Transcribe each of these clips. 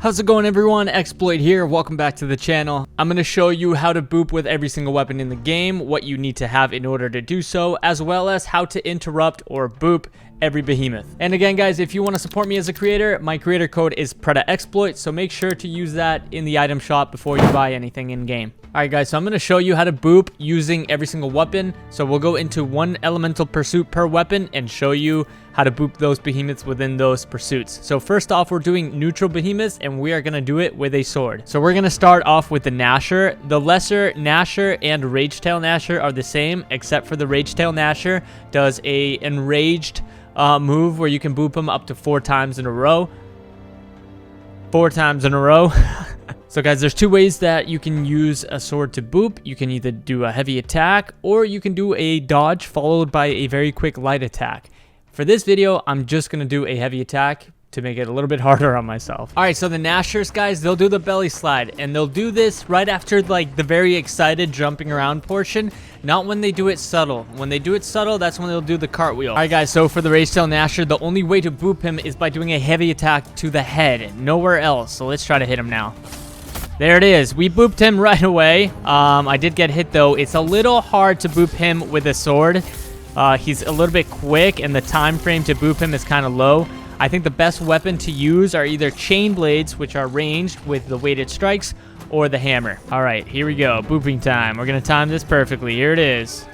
How's it going, everyone? Xploit here. Welcome back to the channel. I'm going to show you how to boop with every single weapon in the game, what you need to have in order to do so, as well as how to interrupt or boop every behemoth. And again, guys, if you want to support me as a creator, my creator code is PredaXploit, so make sure to use that in the item shop before you buy anything in game. Alright guys, so I'm going to show you how to boop using every single weapon. So we'll go into one elemental pursuit per weapon and show you how to boop those behemoths within those pursuits. So first off, we're doing neutral behemoths and we are going to do it with a sword. So we're going to start off with the Gnasher. The lesser Gnasher and Ragetail Gnasher are the same, except for the Ragetail Gnasher does a enraged move where you can boop him up to 4 times in a row. 4 times in a row. So guys, there's 2 ways that you can use a sword to boop. You can either do a heavy attack or you can do a dodge followed by a very quick light attack. For this video, I'm just going to do a heavy attack to make it a little bit harder on myself. Alright, so the Gnashers, guys, they'll do the belly slide, and they'll do this right after like the very excited jumping around portion, not when they do it subtle. When they do it subtle, that's when they'll do the cartwheel. Alright guys, so for the Ragetail Gnasher, the only way to boop him is by doing a heavy attack to the head, nowhere else. So let's try to hit him now. There it is. We booped him right away. I did get hit though. It's a little hard to boop him with a sword. He's a little bit quick, and the time frame to boop him is kind of low. I think the best weapon to use are either chain blades, which are ranged with the weighted strikes, or the hammer. All right, here we go. Booping time. We're going to time this perfectly. Here it is.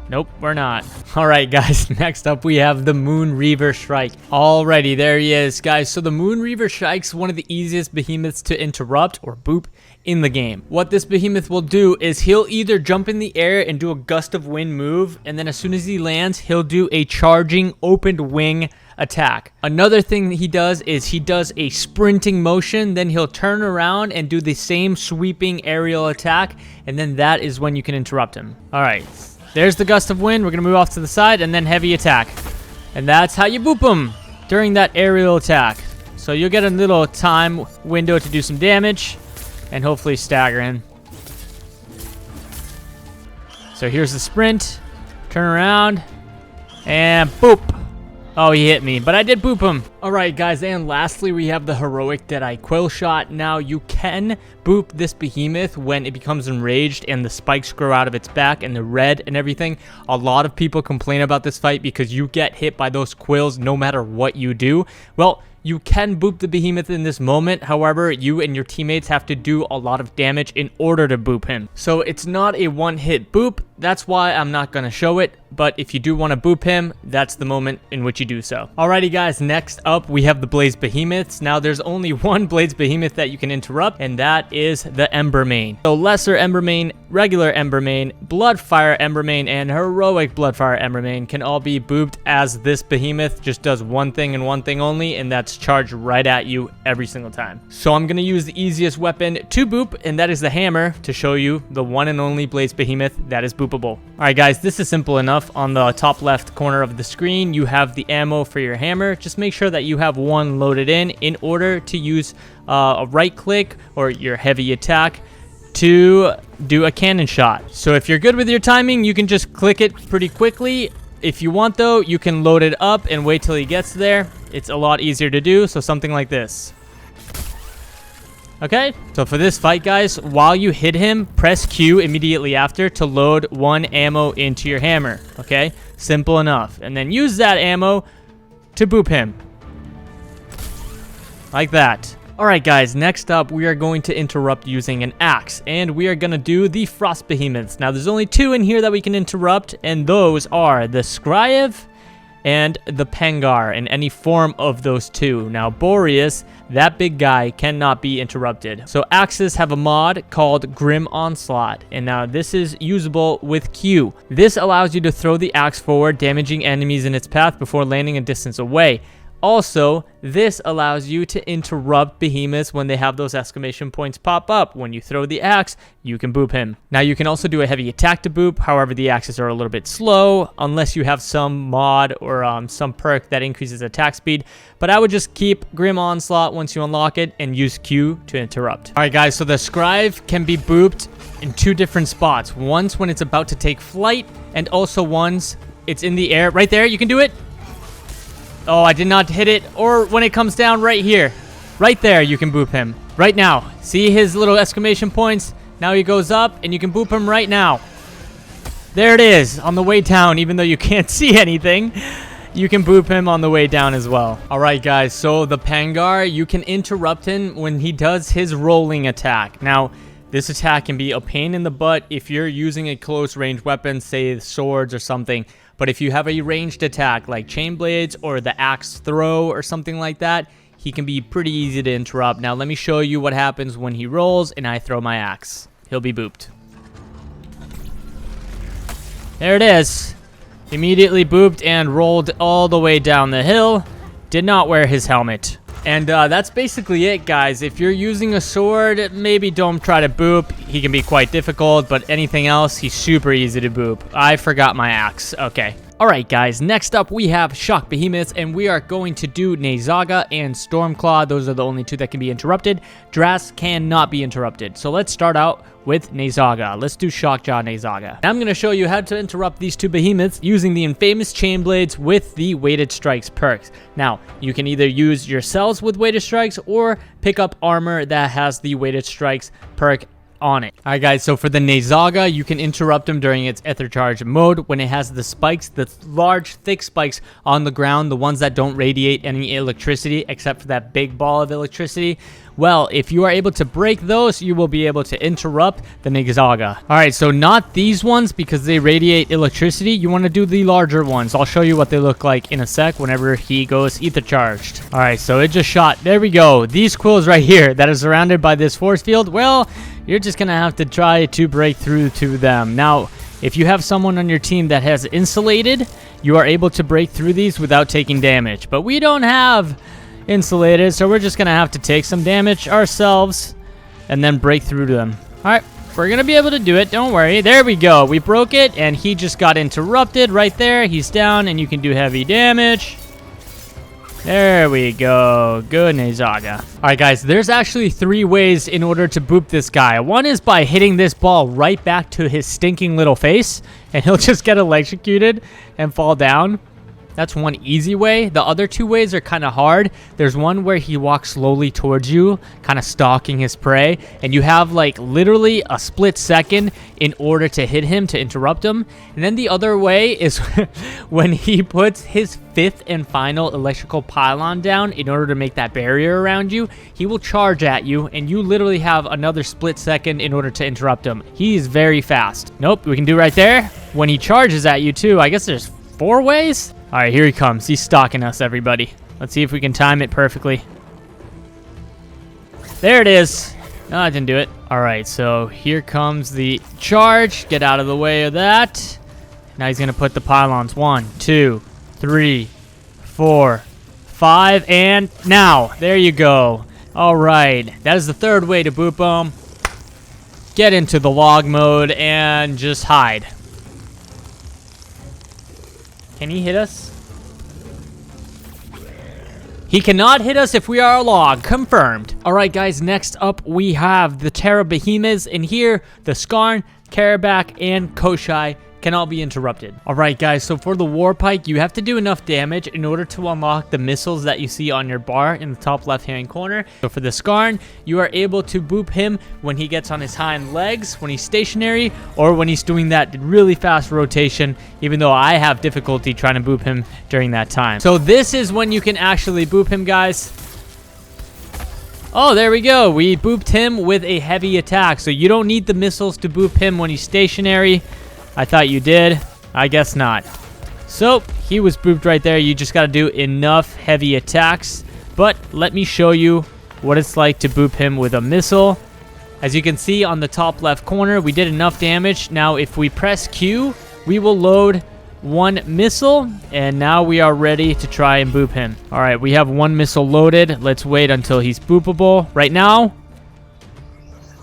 Nope, we're not. All right, guys, next up we have the Moonreaver Shrike. Alrighty, there he is, guys. So the Moonreaver Shrike's one of the easiest behemoths to interrupt or boop in the game. What this behemoth will do is he'll either jump in the air and do a gust of wind move, and then as soon as he lands, he'll do a charging opened wing attack. Another thing that he does is he does a sprinting motion, then he'll turn around and do the same sweeping aerial attack, and then that is when you can interrupt him. All right. There's the gust of wind. We're going to move off to the side and then heavy attack. And that's how you boop him during that aerial attack. So you'll get a little time window to do some damage and hopefully stagger him. So here's the sprint. Turn around and boop. Oh, he hit me, but I did boop him. All right, guys, and lastly, we have the heroic Deadeye Quillshot. Now, you can boop this behemoth when it becomes enraged and the spikes grow out of its back and the red and everything. A lot of people complain about this fight because you get hit by those quills no matter what you do. Well, you can boop the behemoth in this moment. However, you and your teammates have to do a lot of damage in order to boop him. So it's not a one-hit boop. That's why I'm not going to show it. But if you do want to boop him, that's the moment in which you do so. Alrighty, guys, next up we have the Blaze Behemoths. Now there's only one Blaze Behemoth that you can interrupt, and that is the Embermane. So lesser Embermane, regular Embermane, Bloodfire Embermane, and heroic Bloodfire Embermane can all be booped as this behemoth just does one thing and one thing only, and that's charge right at you every single time. So I'm going to use the easiest weapon to boop, and that is the hammer, to show you the one and only Blaze Behemoth that is boopable. Alright guys, this is simple enough. On the top left corner of the screen, you have the ammo for your hammer. Just make sure that you have one loaded in order to use a right click or your heavy attack to do a cannon shot. So if you're good with your timing, you can just click it pretty quickly. If you want though, you can load it up and wait till he gets there. It's a lot easier to do, so something like this. Okay, so for this fight, guys, while you hit him, press Q immediately after to load 1 ammo into your hammer. Okay, simple enough. And then use that ammo to boop him. Like that. Alright guys, next up we are going to interrupt using an axe, and we are going to do the Frost Behemoths. Now there's only 2 in here that we can interrupt, and those are the Skraev and the Pangar, in any form of those 2. Now Boreas, that big guy, cannot be interrupted. So axes have a mod called Grim Onslaught, and now this is usable with Q. This allows you to throw the axe forward, damaging enemies in its path before landing a distance away. Also, this allows you to interrupt behemoths when they have those exclamation points pop up. When you throw the axe, you can boop him. Now, you can also do a heavy attack to boop. However, the axes are a little bit slow unless you have some mod or some perk that increases attack speed. But I would just keep Grim Onslaught once you unlock it and use Q to interrupt. All right, guys, so the Skraev can be booped in 2 different spots. Once when it's about to take flight, and also once it's in the air. Right there, you can do it. Oh, I did not hit it. Or when it comes down right here. Right there, you can boop him. Right now. See his little exclamation points? Now he goes up, and you can boop him right now. There it is, on the way down, even though you can't see anything. You can boop him on the way down as well. Alright guys, so the Pangar, you can interrupt him when he does his rolling attack. Now, this attack can be a pain in the butt if you're using a close range weapon, say swords or something. But if you have a ranged attack like chain blades or the axe throw or something like that, he can be pretty easy to interrupt. Now let me show you what happens when he rolls and I throw my axe. He'll be booped. There it is. Immediately booped and rolled all the way down the hill. Did not wear his helmet. And that's basically it, guys. If you're using a sword, maybe don't try to boop. He can be quite difficult, but anything else, he's super easy to boop. I forgot my axe. Okay. Alright guys, next up we have Shock Behemoths, and we are going to do Nayzaga and Stormclaw. Those are the only two that can be interrupted. Dras cannot be interrupted. So let's start out with Nayzaga. Let's do Shockjaw Nayzaga. I'm going to show you how to interrupt these two behemoths using the infamous chain blades with the weighted strikes perks. Now, you can either use yourselves with weighted strikes or pick up armor that has the weighted strikes perk on it. Alright guys, so for the Nayzaga, you can interrupt him during its ether charge mode when it has the spikes, the large thick spikes on the ground, the ones that don't radiate any electricity except for that big ball of electricity. Well, if you are able to break those, you will be able to interrupt the Nayzaga. Alright, so not these ones because they radiate electricity. You want to do the larger ones. I'll show you what they look like in a sec whenever he goes ether charged. Alright, so it just shot. There we go. These quills right here that are surrounded by this force field, well, you're just going to have to try to break through to them. Now, if you have someone on your team that has insulated, you are able to break through these without taking damage. But we don't have insulated, so we're just going to have to take some damage ourselves and then break through to them. Alright, we're going to be able to do it. Don't worry. There we go. We broke it, and he just got interrupted right there. He's down, and you can do heavy damage. There we go. Good Nayzaga. Alright guys, there's actually 3 ways in order to boop this guy. One is by hitting this ball right back to his stinking little face, and he'll just get electrocuted and fall down. That's one easy way. The other 2 ways are kind of hard. There's one where he walks slowly towards you, kind of stalking his prey, and you have like literally a split second in order to hit him to interrupt him. And then the other way is when he puts his 5th and final electrical pylon down in order to make that barrier around you, he will charge at you, and you literally have another split second in order to interrupt him. He is very fast. Nope, we can do right there. When he charges at you too, I guess there's 4 ways? Alright, here he comes. He's stalking us, everybody. Let's see if we can time it perfectly. There it is. No, I didn't do it. Alright, so here comes the charge. Get out of the way of that. Now he's going to put the pylons. 1, 2, 3, 4, 5, and now. There you go. Alright, that is the 3rd way to boop him. Get into the log mode and just hide. Can he hit us? He cannot hit us if we are a log. Confirmed. Alright guys, next up we have the Terra Behemoths, and here the Skarn, Kharabak, and Koshai can all be interrupted. Alright guys, so for the war pike, you have to do enough damage in order to unlock the missiles that you see on your bar in the top left hand corner. So for the Skarn, you are able to boop him when he gets on his hind legs, when he's stationary, or when he's doing that really fast rotation, even though I have difficulty trying to boop him during that time. So this is when you can actually boop him, guys. Oh, there we go. We booped him with a heavy attack, so you don't need the missiles to boop him when he's stationary. I thought you did. I guess not. So, he was booped right there. You just got to do enough heavy attacks. But let me show you what it's like to boop him with a missile. As you can see on the top left corner, we did enough damage. Now, if we press Q, we will load 1 missile. And now we are ready to try and boop him. All right, we have 1 missile loaded. Let's wait until he's boopable. Right now,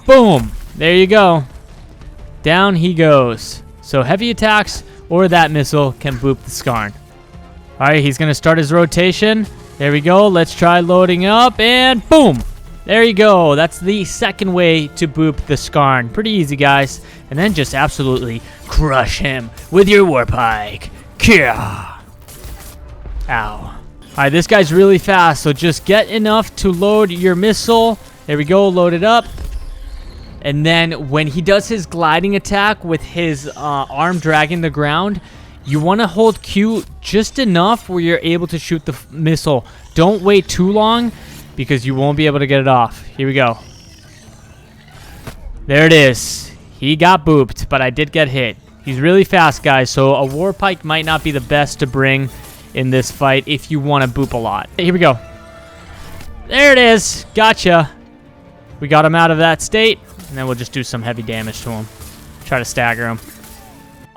boom. There you go. Down he goes. So heavy attacks or that missile can boop the Skarn. Alright, he's going to start his rotation. There we go. Let's try loading up and boom. There you go. That's the 2nd way to boop the Skarn. Pretty easy, guys. And then just absolutely crush him with your war pike. Kia. Ow. Alright, this guy's really fast, so just get enough to load your missile. There we go, load it up. And then when he does his gliding attack with his arm dragging the ground, you want to hold Q just enough where you're able to shoot the missile. Don't wait too long because you won't be able to get it off. Here we go. There it is. He got booped, but I did get hit. He's really fast, guys, so a war pike might not be the best to bring in this fight if you want to boop a lot. Here we go. There it is. Gotcha. We got him out of that state, and then we'll just do some heavy damage to him. Try to stagger him.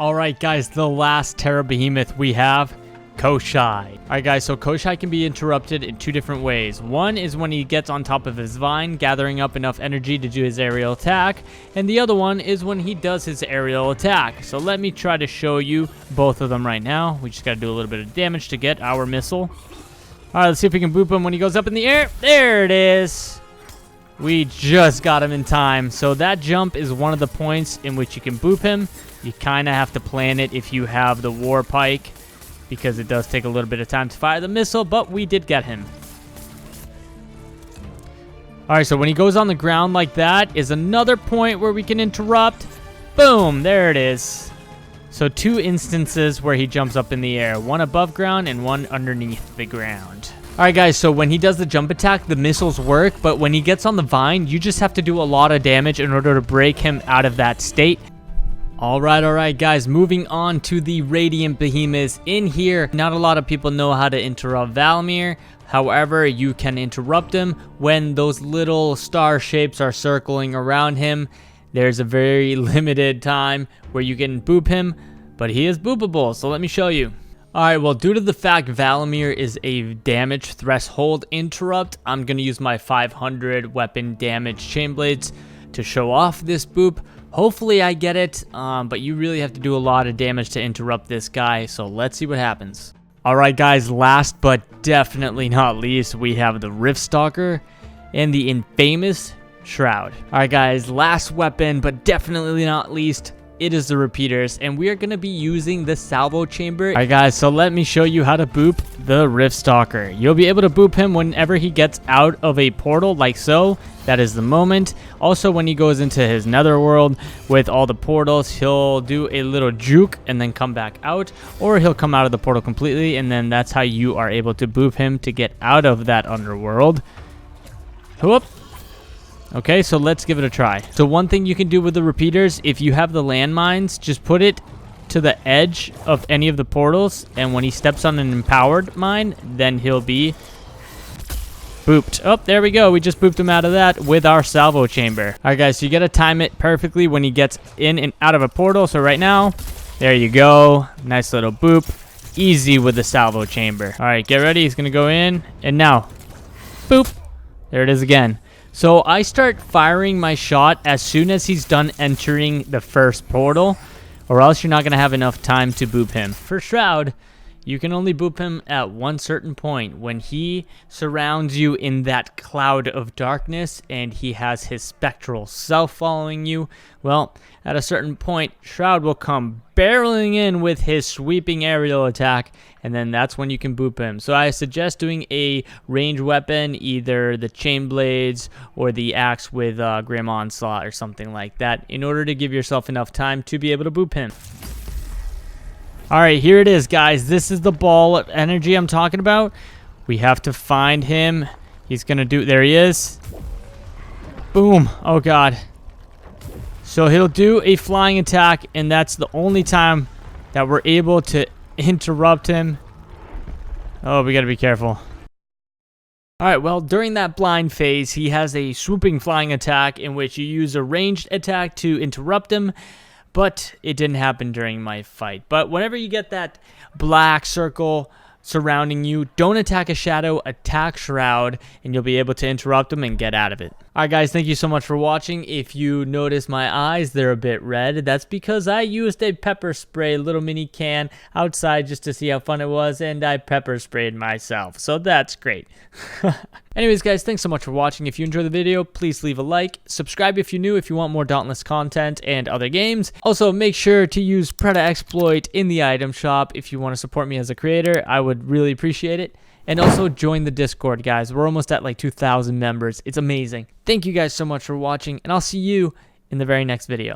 Alright, guys, the last Terra Behemoth we have, Koshai. Alright, guys, so Koshai can be interrupted in two different ways. One is when he gets on top of his vine, gathering up enough energy to do his aerial attack. And the other one is when he does his aerial attack. So let me try to show you both of them right now. We just got to do a little bit of damage to get our missile. Alright, let's see if we can boop him when he goes up in the air. There it is. We just got him in time. So that jump is one of the points in which you can boop him. You kind of have to plan it if you have the war pike, because it does take a little bit of time to fire the missile, but we did get him. Alright, so when he goes on the ground like that is another point where we can interrupt. Boom, there it is. So two instances where he jumps up in the air, one above ground and one underneath the ground. Alright, guys, so when he does the jump attack, the missiles work, but when he gets on the vine, you just have to do a lot of damage in order to break him out of that state. Alright, guys, moving on to the Radiant Behemoths. In here, not a lot of people know how to interrupt Valomyr. However, you can interrupt him when those little star shapes are circling around him. There's a very limited time where you can boop him, but he is boopable, so let me show you. Alright, well, due to the fact Valomyr is a damage threshold interrupt, I'm going to use my 500 weapon damage chainblades to show off this boop. Hopefully I get it, but you really have to do a lot of damage to interrupt this guy, so let's see what happens. Alright, guys, last but definitely not least, we have the Riftstalker and the infamous Shrowd. Alright, guys, last weapon, but definitely not least, it is the repeaters, and we are going to be using the salvo chamber. Alright, guys, so let me show you how to boop the Riftstalker. You'll be able to boop him whenever he gets out of a portal, like so. That is the moment. Also, when he goes into his netherworld with all the portals, he'll do a little juke and then come back out, or he'll come out of the portal completely, and then that's how you are able to boop him to get out of that underworld. Whoop. Okay, so let's give it a try. So one thing you can do with the repeaters, if you have the landmines, just put it to the edge of any of the portals, and when he steps on an empowered mine, then he'll be booped. Oh, there we go. We just booped him out of that with our salvo chamber. All right, guys, so you got to time it perfectly when he gets in and out of a portal. So right now, there you go. Nice little boop. Easy with the salvo chamber. All right, get ready. He's going to go in. And now, boop. There it is again. So I start firing my shot as soon as he's done entering the first portal, or else you're not going to have enough time to boop him. For Shrowd, you can only boop him at one certain point. When he surrounds you in that cloud of darkness and he has his spectral self following you, well, at a certain point, Shrowd will come barreling in with his sweeping aerial attack, and then that's when you can boop him. So I suggest doing a range weapon, either the chain blades or the axe with Grim Onslaught or something like that, in order to give yourself enough time to be able to boop him. Alright, here it is, guys. This is the ball of energy I'm talking about. We have to find him. He's going to do... There he is. Boom. Oh, God. So he'll do a flying attack, and that's the only time that we're able to interrupt him. Oh, we got to be careful. Alright, well, during that blind phase, he has a swooping flying attack in which you use a ranged attack to interrupt him. But it didn't happen during my fight. But whenever you get that black circle surrounding you, don't attack a shadow, attack Shrowd, and you'll be able to interrupt them and get out of it. Alright, guys, thank you so much for watching. If you notice my eyes, they're a bit red. That's because I used a pepper spray little mini can outside just to see how fun it was, and I pepper sprayed myself. So that's great. Anyways, guys, thanks so much for watching. If you enjoyed the video, please leave a like. Subscribe if you're new if you want more Dauntless content and other games. Also, make sure to use PredaXploit in the item shop if you want to support me as a creator. I would really appreciate it. And also join the Discord, guys. We're almost at like 2,000 members. It's amazing. Thank you guys so much for watching, and I'll see you in the very next video.